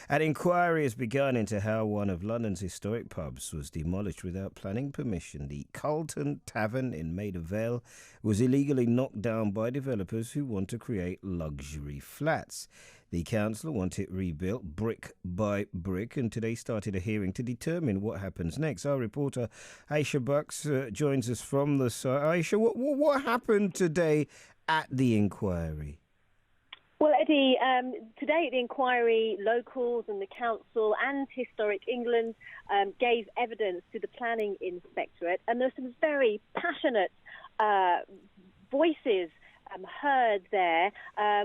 An inquiry has begun into how one of London's historic pubs was demolished without planning permission. The Carlton Tavern in Maida Vale was illegally knocked down by developers who want to create luxury flats. The council want it rebuilt brick by brick, and today started a hearing to determine what happens next. Our reporter Aisha Bucks joins us from the site. Aisha, what happened today at the inquiry? Well, Eddie, today at the inquiry, locals and the council and Historic England gave evidence to the planning inspectorate, and there were some very passionate voices heard there.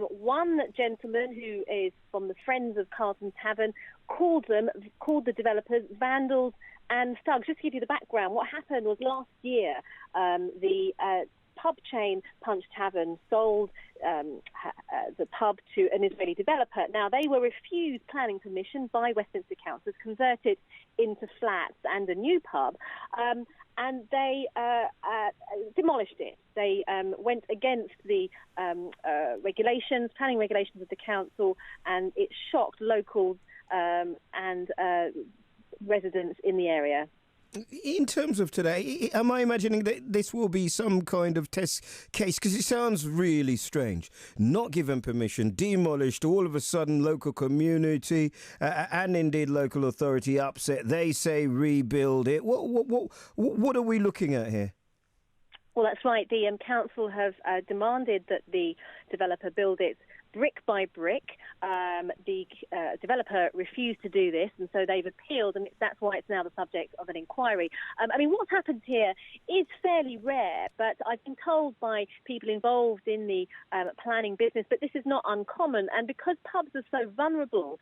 One gentleman who is from the Friends of Carlton Tavern called the developers vandals and thugs. Just to give you the background, what happened was last year the pub chain Punch Tavern sold the pub to an Israeli developer. Now, they were refused planning permission by Westminster Council to convert it into flats and a new pub, and they demolished it. They went against the planning regulations of the council, and it shocked locals and residents in the area. In terms of today, am I imagining that this will be some kind of test case? Because it sounds really strange. Not given permission, demolished, all of a sudden local community and indeed local authority upset. They say rebuild it. What are we looking at here? Well, that's right. The council have demanded that the developer build it brick by brick. The developer refused to do this, and so they've appealed, and that's why it's now the subject of an inquiry. What's happened here is fairly rare, but I've been told by people involved in the planning business that this is not uncommon, and because pubs are so vulnerable,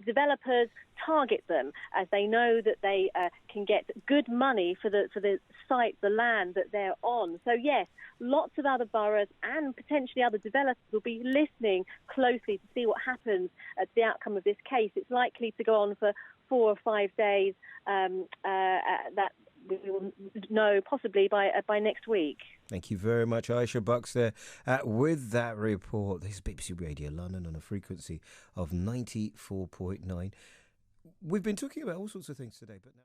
developers target them as they know that they can get good money for the site, the land that they're on. So yes, lots of other boroughs and potentially other developers will be listening closely to see what happens at the outcome of this case. It's likely to go on for 4 or 5 days. That we will know possibly by next week. Thank you very much, Aisha Bucks there with that report. This is BBC Radio London on a frequency of 94.9. We've been talking about all sorts of things today, but now